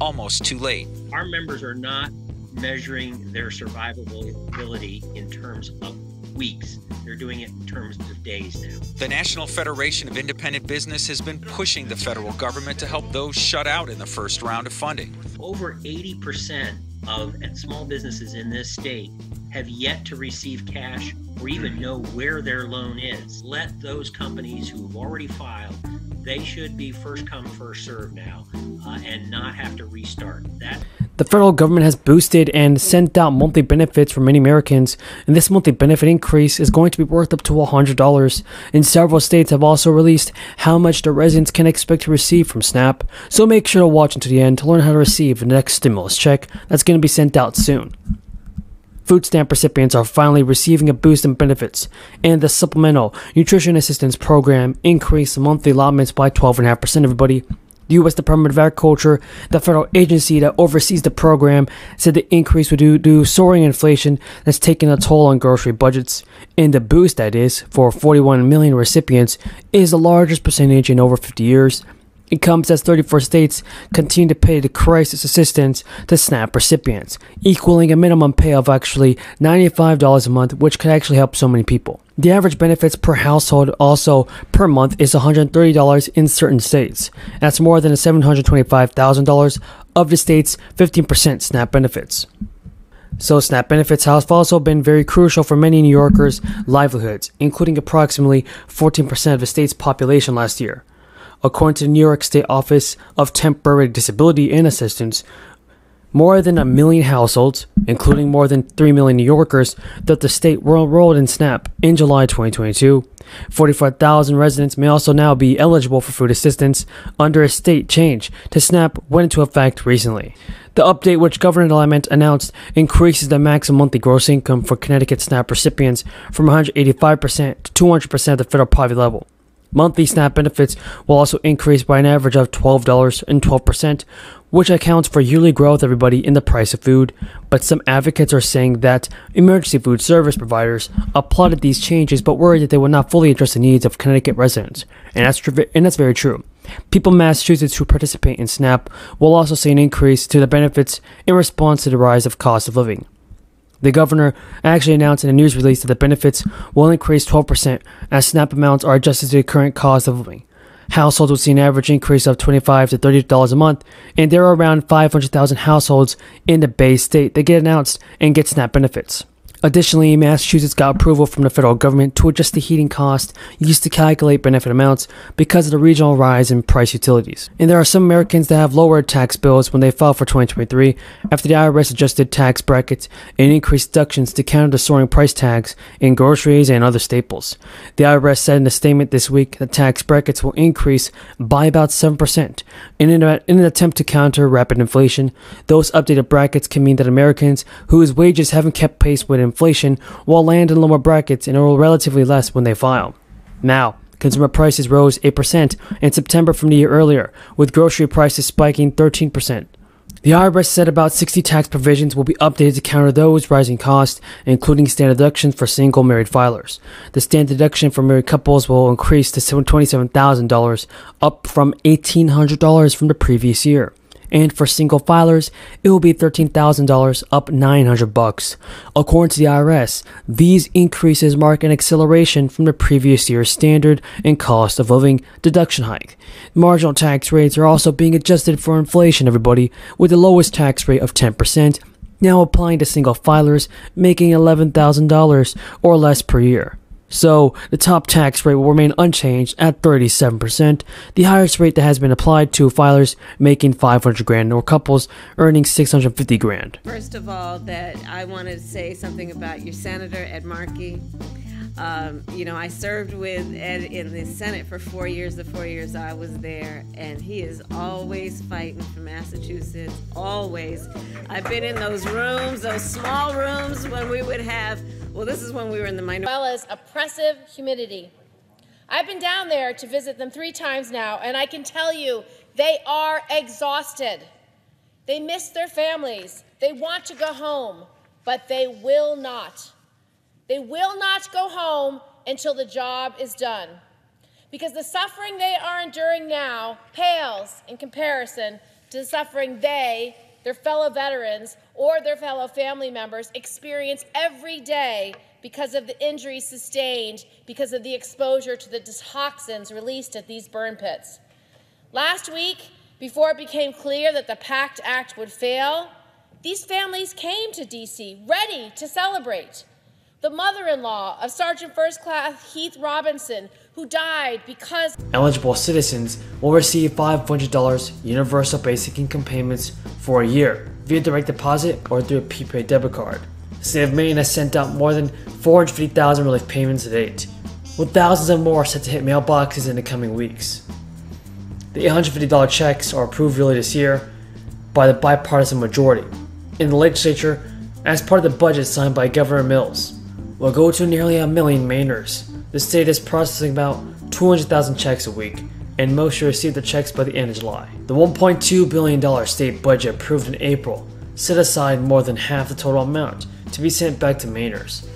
almost too late. Our members are not measuring their survivability in terms of weeks. They're doing it in terms of days now. The National Federation of Independent Business has been pushing the federal government to help those shut out in the first round of funding. Over 80% of small businesses in this state have yet to receive cash or even know where their loan is. Let those companies who have already filed, they should be first come, first served now and not have to restart that. The federal government has boosted and sent out monthly benefits for many Americans, and this monthly benefit increase is going to be worth up to $100. And several states have also released how much the residents can expect to receive from SNAP, so make sure to watch until the end to learn how to receive the next stimulus check that's going to be sent out soon. Food stamp recipients are finally receiving a boost in benefits, and the Supplemental Nutrition Assistance Program increased monthly allotments by 12.5%, everybody. The U.S. Department of Agriculture, the federal agency that oversees the program, said the increase would due to soaring inflation that's taken a toll on grocery budgets. And the boost, that is, for 41 million recipients, is the largest percentage in over 50 years. It comes as 34 states continue to pay the crisis assistance to SNAP recipients, equaling a minimum pay of actually $95 a month, which could actually help so many people. The average benefits per household also per month is $130 in certain states. That's more than $725,000 of the state's 15% SNAP benefits. So SNAP benefits have also been very crucial for many New Yorkers' livelihoods, including approximately 14% of the state's population last year. According to the New York State Office of Temporary Disability and Assistance, more than 1 million households, including more than 3 million New Yorkers, that the state were enrolled in SNAP in July 2022. 44,000 residents may also now be eligible for food assistance under a state change to SNAP went into effect recently. The update, which Governor Lamont announced, increases the maximum monthly gross income for Connecticut SNAP recipients from 185% to 200% of the federal poverty level. Monthly SNAP benefits will also increase by an average of $12.12%, which accounts for yearly growth, everybody, in the price of food. But some advocates are saying that emergency food service providers applauded these changes but worried that they would not fully address the needs of Connecticut residents. And that's very true. People in Massachusetts who participate in SNAP will also see an increase to the benefits in response to the rise of cost of living. The governor actually announced in a news release that the benefits will increase 12% as SNAP amounts are adjusted to the current cost of living. Households will see an average increase of $25 to $30 a month, and there are around 500,000 households in the Bay State that get announced and get SNAP benefits. Additionally, Massachusetts got approval from the federal government to adjust the heating cost used to calculate benefit amounts because of the regional rise in price utilities. And there are some Americans that have lowered tax bills when they filed for 2023 after the IRS adjusted tax brackets and increased deductions to counter the soaring price tags in groceries and other staples. The IRS said in a statement this week that tax brackets will increase by about 7% in an attempt to counter rapid inflation. Those updated brackets can mean that Americans whose wages haven't kept pace with inflation will land in lower brackets and are relatively less when they file. Now, consumer prices rose 8% in September from the year earlier, with grocery prices spiking 13%. The IRS said about 60 tax provisions will be updated to counter those rising costs, including standard deductions for single married filers. The standard deduction for married couples will increase to $27,000, up from $1,800 from the previous year. And for single filers, it will be $13,000, up $900. According to the IRS, these increases mark an acceleration from the previous year's standard and cost of living deduction hike. Marginal tax rates are also being adjusted for inflation, everybody, with the lowest tax rate of 10%, now applying to single filers making $11,000 or less per year. So, the top tax rate will remain unchanged at 37%, the highest rate that has been applied to filers making $500,000 or couples earning $650,000. First of all, that I want to say something about your Senator Ed Markey. I served with Ed in the Senate for 4 years, the 4 years I was there, and he is always fighting for Massachusetts, always. I've been in those rooms, those small rooms when we would have, well, this is when we were in the minority. As well as oppressive humidity. I've been down there to visit them 3 times now, and I can tell you they are exhausted. They miss their families. They want to go home, but they will not. They will not go home until the job is done, because the suffering they are enduring now pales in comparison to the suffering they, their fellow veterans, or their fellow family members experience every day because of the injuries sustained because of the exposure to the toxins released at these burn pits. Last week, before it became clear that the PACT Act would fail, these families came to D.C. ready to celebrate. The mother-in-law of Sergeant First Class Heath Robinson, who died because eligible citizens will receive $500 universal basic income payments for a year via direct deposit or through a prepaid debit card. The state of Maine has sent out more than 450,000 relief payments to date, with thousands of more set to hit mailboxes in the coming weeks. The $850 checks are approved early this year by the bipartisan majority in the legislature as part of the budget signed by Governor Mills. Will go to nearly 1 million Mainers. The state is processing about 200,000 checks a week, and most should receive the checks by the end of July. The $1.2 billion state budget approved in April set aside more than half the total amount to be sent back to Mainers.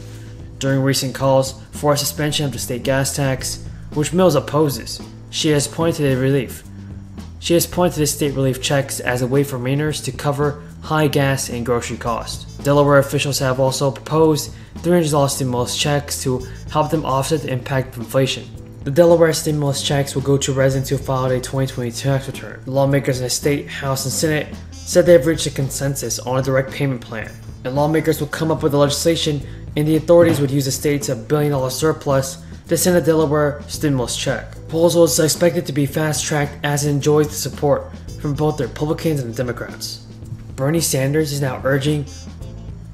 During recent calls for a suspension of the state gas tax, which Mills opposes, she has pointed to the state relief checks as a way for Mainers to cover high gas and grocery costs. Delaware officials have also proposed $300 stimulus checks to help them offset the impact of inflation. The Delaware stimulus checks will go to residents who filed a 2020 tax return. The lawmakers in the state, House, and Senate said they have reached a consensus on a direct payment plan, and lawmakers will come up with the legislation, and the authorities would use the state's $1 billion surplus to send a Delaware stimulus check. The proposal is expected to be fast-tracked as it enjoys the support from both the Republicans and the Democrats. Bernie Sanders is now urging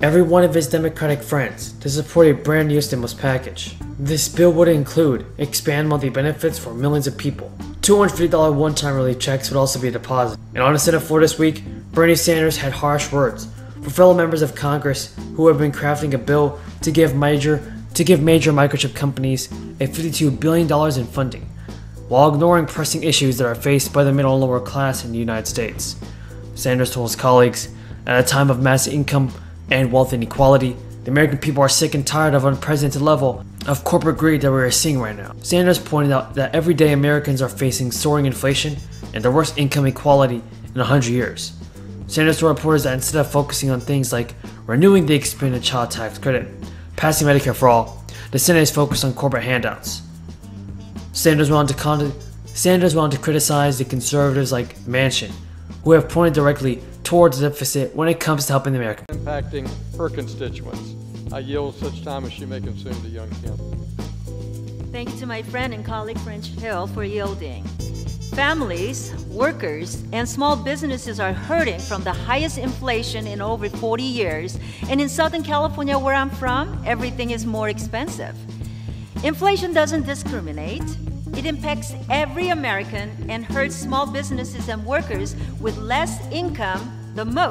every one of his Democratic friends to support a brand new stimulus package. This bill would include expand monthly benefits for millions of people. $250 one-time relief checks would also be deposited. And on the Senate floor this week, Bernie Sanders had harsh words for fellow members of Congress who have been crafting a bill to give major microchip companies a $52 billion in funding, while ignoring pressing issues that are faced by the middle and lower class in the United States. Sanders told his colleagues, at a time of massive income and wealth inequality, the American people are sick and tired of unprecedented level of corporate greed that we are seeing right now. Sanders pointed out that everyday Americans are facing soaring inflation and the worst income inequality in 100 years. Sanders told reporters that instead of focusing on things like renewing the expanded child tax credit, passing Medicare for all, the Senate is focused on corporate handouts. Sanders went on to criticize the conservatives like Manchin, who have pointed directly towards the deficit when it comes to helping the American people. Impacting her constituents. I yield such time as she may consume to young Kim. Thank you to my friend and colleague French Hill for yielding. Families, workers, and small businesses are hurting from the highest inflation in over 40 years, and in Southern California, where I'm from, everything is more expensive. Inflation doesn't discriminate. It impacts every American and hurts small businesses and workers with less income the most.